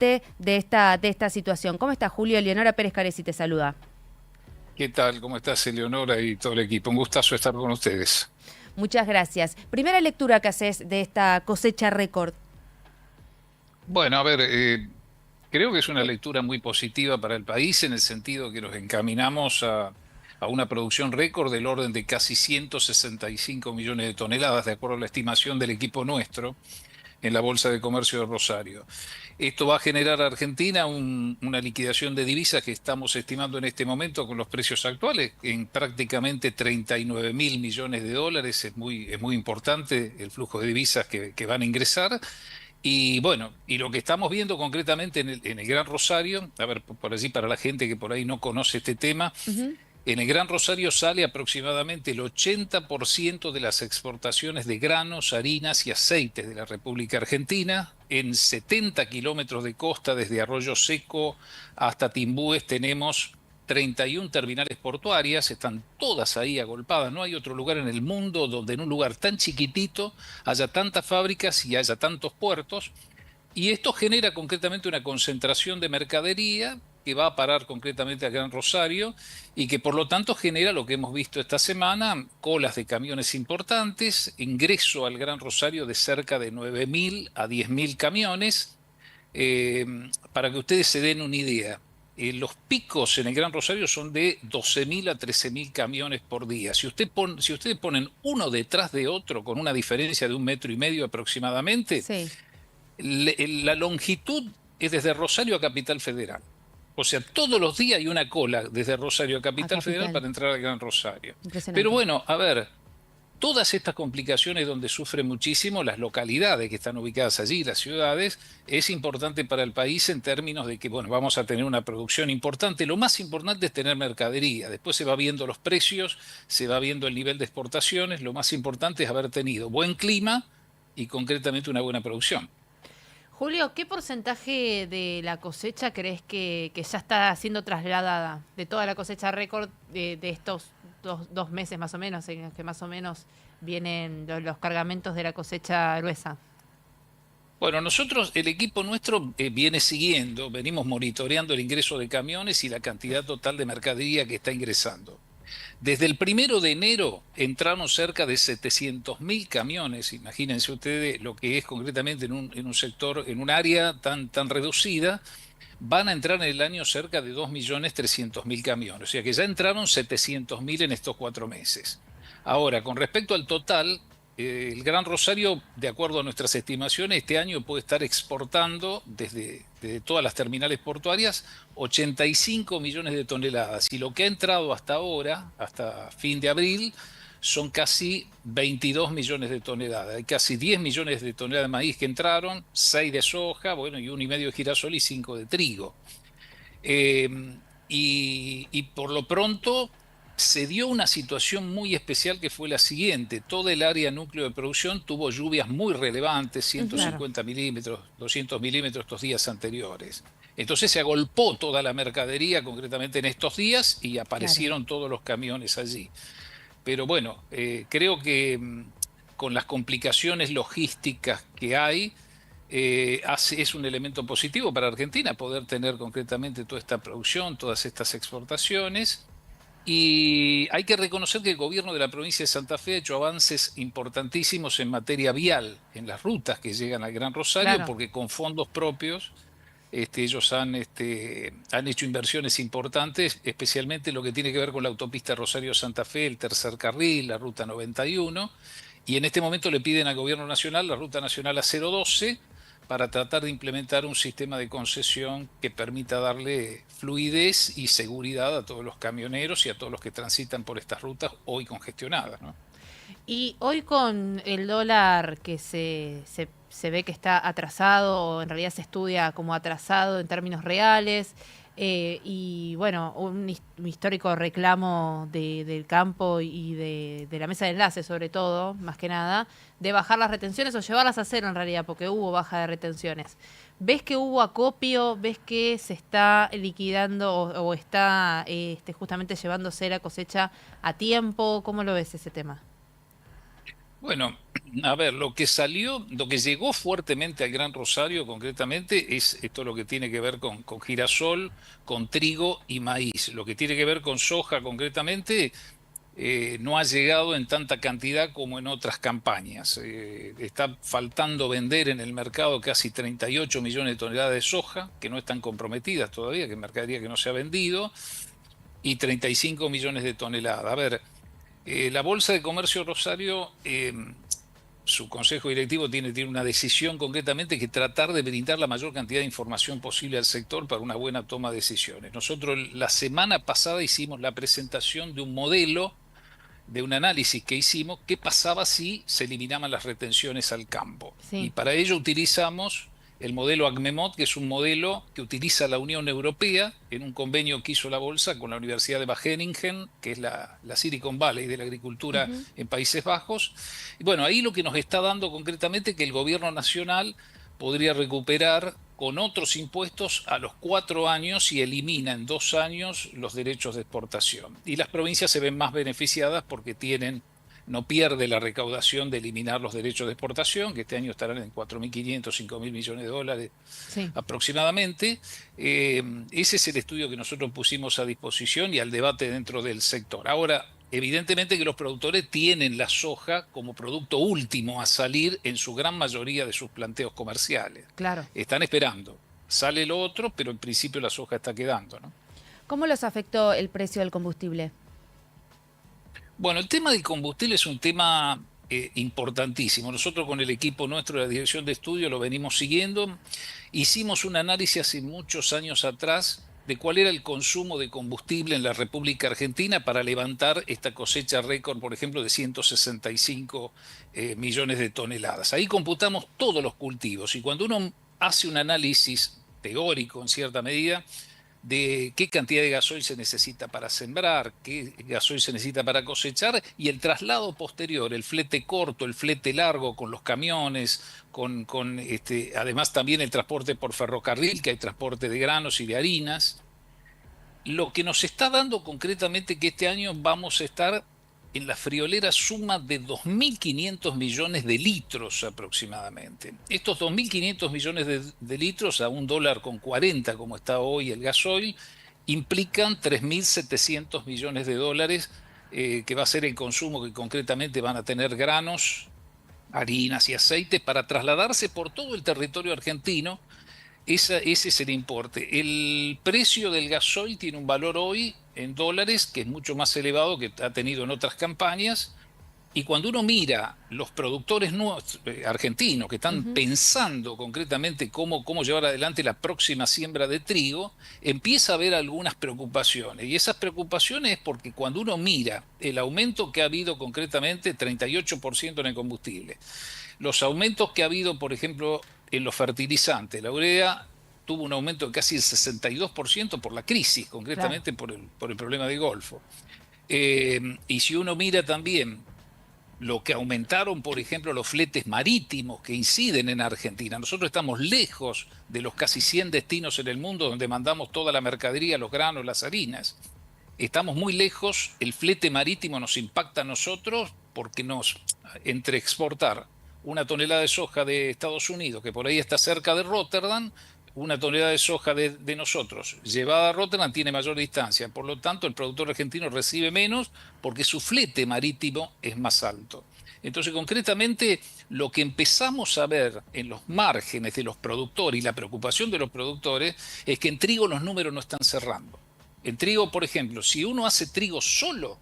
de esta situación. ¿Cómo está, Julio? Leonora Pérez Caresi te saluda. ¿Qué tal? ¿Cómo estás, Eleonora y todo el equipo? Un gustazo estar con ustedes. Muchas gracias. Primera lectura que haces de esta cosecha récord. Bueno, a ver, creo que es una lectura muy positiva para el país en el sentido que nos encaminamos a una producción récord del orden de casi 165 millones de toneladas, de acuerdo a la estimación del equipo nuestro en la Bolsa de Comercio de Rosario. Esto va a generar a Argentina una liquidación de divisas que estamos estimando en este momento con los precios actuales en prácticamente 39 mil millones de dólares. Es muy importante el flujo de divisas que van a ingresar. Y bueno, y lo que estamos viendo concretamente en el Gran Rosario, a ver, por allí para la gente que por ahí no conoce este tema, Ujú. en el Gran Rosario sale aproximadamente el 80% de las exportaciones de granos, harinas y aceites de la República Argentina. En 70 kilómetros de costa, desde Arroyo Seco hasta Timbúes, tenemos 31 terminales portuarias, están todas ahí agolpadas. No hay otro lugar en el mundo donde en un lugar tan chiquitito haya tantas fábricas y haya tantos puertos. Y esto genera concretamente una concentración de mercadería que va a parar concretamente al Gran Rosario y que por lo tanto genera lo que hemos visto esta semana, colas de camiones importantes, ingreso al Gran Rosario de cerca de 9.000 a 10.000 camiones. Eh, para que ustedes se den una idea, los picos en el Gran Rosario son de 12.000 a 13.000 camiones por día. Si ustedes ponen uno detrás de otro con una diferencia de 1,5 metros aproximadamente, Sí, la longitud es desde Rosario a Capital Federal. O sea, todos los días hay una cola desde Rosario a a Capital Federal Capital. para entrar al Gran Rosario. Pero Impresionante. bueno, a ver, todas estas complicaciones donde sufren muchísimo las localidades que están ubicadas allí, las ciudades, es importante para el país en términos de que, bueno, vamos a tener una producción importante. Lo más importante es tener mercadería. Después se va viendo los precios, se va viendo el nivel de exportaciones. Lo más importante es haber tenido buen clima y concretamente una buena producción. Julio, ¿qué porcentaje de la cosecha crees que ya está siendo trasladada? De toda la cosecha récord de estos dos meses más o menos, en los que más o menos vienen los cargamentos de la cosecha gruesa. Bueno, nosotros, el equipo nuestro viene siguiendo, venimos monitoreando el ingreso de camiones y la cantidad total de mercadería que está ingresando. Desde el 1 de enero entraron cerca de 700.000 camiones. Imagínense ustedes lo que es concretamente en un sector, en un área tan reducida. Van a entrar en el año cerca de 2.300.000 camiones. O sea que ya entraron 700.000 en estos 4 meses. Ahora, con respecto al total, el Gran Rosario, de acuerdo a nuestras estimaciones, este año puede estar exportando desde todas las terminales portuarias 85 millones de toneladas. Y lo que ha entrado hasta ahora, hasta fin de abril, son casi 22 millones de toneladas. Hay casi 10 millones de toneladas de maíz que entraron, 6 de soja, bueno, y 1,5 de girasol y 5 de trigo. Eh, y por lo pronto se dio una situación muy especial que fue la siguiente. Toda el área núcleo de producción tuvo lluvias muy relevantes, Claro. 150 milímetros, 200 milímetros estos días anteriores. Entonces se agolpó toda la mercadería concretamente en estos días y Claro. aparecieron todos los camiones allí. Pero bueno, creo que con las complicaciones logísticas que hay, es un elemento positivo para Argentina poder tener concretamente toda esta producción, todas estas exportaciones. Y hay que reconocer que el gobierno de la provincia de Santa Fe ha hecho avances importantísimos en materia vial, en las rutas que llegan al Gran Rosario, Claro. porque con fondos propios ellos han hecho inversiones importantes, especialmente lo que tiene que ver con la autopista Rosario-Santa Fe, el tercer carril, la ruta 91, y en este momento le piden al gobierno nacional la ruta nacional A012 para tratar de implementar un sistema de concesión que permita darle fluidez y seguridad a todos los camioneros y a todos los que transitan por estas rutas hoy congestionadas, ¿no? Y hoy con el dólar que se ve que está atrasado, o en realidad se estudia como atrasado en términos reales, y bueno, un histórico reclamo del campo y de la mesa de enlace sobre todo, más que nada, de bajar las retenciones o llevarlas a cero en realidad, porque hubo baja de retenciones. ¿Ves que hubo acopio? ¿Ves que se está liquidando o está justamente llevándose la cosecha a tiempo? ¿Cómo lo ves ese tema? Bueno, A ver, lo que salió, lo que llegó fuertemente al Gran Rosario concretamente es esto lo que tiene que ver con girasol, con trigo y maíz. Lo que tiene que ver con soja concretamente no ha llegado en tanta cantidad como en otras campañas. Está faltando vender en el mercado casi 38 millones de toneladas de soja, que no están comprometidas todavía, que es mercadería que no se ha vendido, y 35 millones de toneladas. A ver, la Bolsa de Comercio Rosario, su consejo directivo tiene una decisión concretamente que tratar de brindar la mayor cantidad de información posible al sector para una buena toma de decisiones. Nosotros la semana pasada hicimos la presentación de un modelo, de un análisis que hicimos, qué pasaba si se eliminaban las retenciones al campo. Y Sí. para ello utilizamos el modelo ACMEMOT, que es un modelo que utiliza la Unión Europea en un convenio que hizo la Bolsa con la Universidad de Wageningen, que es la Silicon Valley de la agricultura Ujú. en Países Bajos. Y bueno, ahí lo que nos está dando concretamente que el gobierno nacional podría recuperar con otros impuestos a los 4 años y elimina en 2 años los derechos de exportación. Y las provincias se ven más beneficiadas porque no pierde la recaudación de eliminar los derechos de exportación, que este año estarán en 4.500, 5.000 millones de dólares Sí. aproximadamente. Ese es el estudio que nosotros pusimos a disposición y al debate dentro del sector. Ahora, evidentemente que los productores tienen la soja como producto último a salir en su gran mayoría de sus planteos comerciales. Claro. Están esperando. Sale lo otro, pero en principio la soja está quedando, ¿no? ¿Cómo los afectó el precio del combustible? Bueno, el tema del combustible es un tema importantísimo. Nosotros con el equipo nuestro de la Dirección de Estudio lo venimos siguiendo. Hicimos un análisis hace muchos años atrás de cuál era el consumo de combustible en la República Argentina para levantar esta cosecha récord, por ejemplo, de 165 millones de toneladas. Ahí computamos todos los cultivos y cuando uno hace un análisis teórico en cierta medida, de qué cantidad de gasoil se necesita para sembrar, qué gasoil se necesita para cosechar y el traslado posterior, el flete corto, el flete largo con los camiones, además también el transporte por ferrocarril, que hay transporte de granos y de harinas. Lo que nos está dando concretamente que este año vamos a estar en la friolera suma de 2.500 millones de litros aproximadamente. Estos 2.500 millones de litros a $1,40 como está hoy el gasoil, implican 3.700 millones de dólares que va a ser el consumo que concretamente van a tener granos, harinas y aceites para trasladarse por todo el territorio argentino. Ese es el importe. El precio del gasoil tiene un valor hoy en dólares que es mucho más elevado que ha tenido en otras campañas. Y cuando uno mira los productores argentinos que están Ujú. pensando concretamente cómo llevar adelante la próxima siembra de trigo, empieza a haber algunas preocupaciones. Y esas preocupaciones es porque cuando uno mira el aumento que ha habido concretamente, 38% en el combustible, los aumentos que ha habido, por ejemplo, en los fertilizantes, la urea tuvo un aumento de casi el 62% por la crisis, Claro. concretamente por el problema del Golfo. Y si uno mira también lo que aumentaron, por ejemplo, los fletes marítimos que inciden en Argentina. Nosotros estamos lejos de los casi 100 destinos en el mundo donde mandamos toda la mercadería, los granos, las harinas. Estamos muy lejos, el flete marítimo nos impacta a nosotros porque entre exportar una tonelada de soja de Estados Unidos, que por ahí está cerca de Rotterdam, una tonelada de soja de nosotros llevada a Rotterdam tiene mayor distancia. Por lo tanto, el productor argentino recibe menos porque su flete marítimo es más alto. Entonces, concretamente, lo que empezamos a ver en los márgenes de los productores y la preocupación de los productores es que en trigo los números no están cerrando. En trigo, por ejemplo, si uno hace trigo solo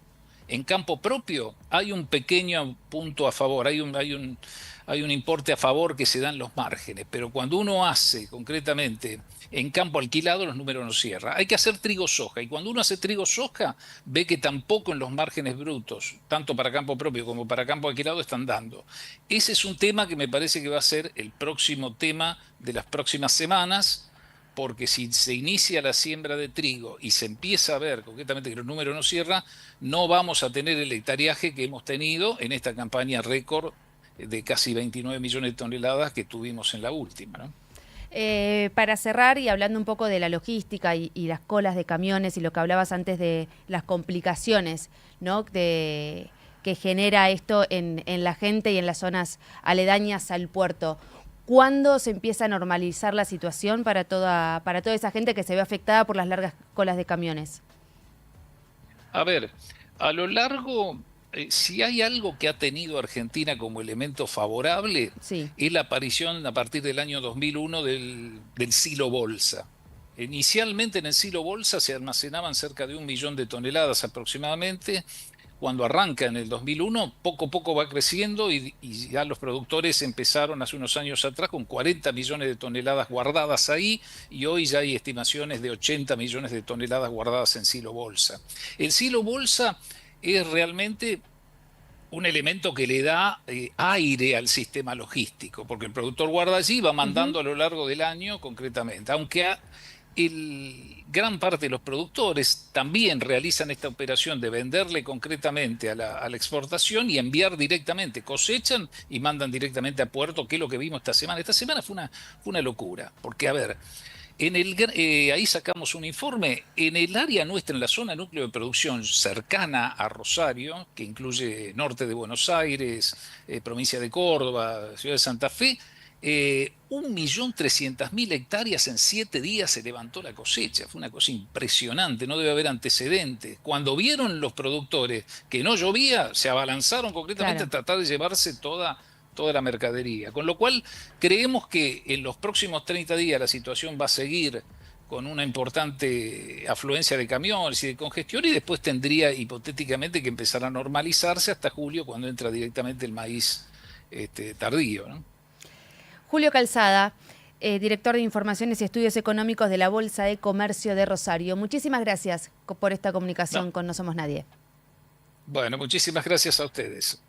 en campo propio, hay un pequeño punto a favor, hay un importe a favor que se da en los márgenes, pero cuando uno hace concretamente en campo alquilado, los números no cierran. Hay que hacer trigo soja, y cuando uno hace trigo soja, ve que tampoco en los márgenes brutos, tanto para campo propio como para campo alquilado, están dando. Ese es un tema que me parece que va a ser el próximo tema de las próximas semanas porque si se inicia la siembra de trigo y se empieza a ver concretamente que los números no cierran, no vamos a tener el hectareaje que hemos tenido en esta campaña récord de casi 29 millones de toneladas que tuvimos en la última, ¿no? Para cerrar y hablando un poco de la logística y las colas de camiones y lo que hablabas antes de las complicaciones, ¿no? que genera esto en la gente y en las zonas aledañas al puerto. ¿Cuándo se empieza a normalizar la situación para toda esa gente que se ve afectada por las largas colas de camiones? A ver, a lo largo, si hay algo que ha tenido Argentina como elemento favorable, Sí, es la aparición a partir del año 2001 del silo bolsa. Inicialmente en el silo bolsa se almacenaban cerca de 1 millón de toneladas aproximadamente. Cuando arranca en el 2001, poco a poco va creciendo y ya los productores empezaron hace unos años atrás con 40 millones de toneladas guardadas ahí y hoy ya hay estimaciones de 80 millones de toneladas guardadas en silo bolsa. El silo bolsa es realmente un elemento que le da aire al sistema logístico, porque el productor guarda allí y va ujú, mandando a lo largo del año concretamente, aunque gran parte de los productores también realizan esta operación de venderle concretamente a la exportación y enviar directamente, cosechan y mandan directamente a puerto, que es lo que vimos esta semana. Esta semana fue una locura, porque a ver, ahí sacamos un informe. En el área nuestra, en la zona núcleo de producción cercana a Rosario, que incluye norte de Buenos Aires, provincia de Córdoba, ciudad de Santa Fe, 1.300.000 hectáreas en 7 días se levantó la cosecha. Fue una cosa impresionante, no debe haber antecedentes. Cuando vieron los productores que no llovía, se abalanzaron concretamente a claro. tratar de llevarse toda la mercadería. Con lo cual, creemos que en los próximos 30 días la situación va a seguir con una importante afluencia de camiones y de congestión y después tendría hipotéticamente que empezar a normalizarse hasta julio cuando entra directamente el maíz tardío, ¿no? Julio Calzada, director de Informaciones y Estudios Económicos de la Bolsa de Comercio de Rosario. Muchísimas gracias por esta No. comunicación con No Somos Nadie. Bueno, muchísimas gracias a ustedes.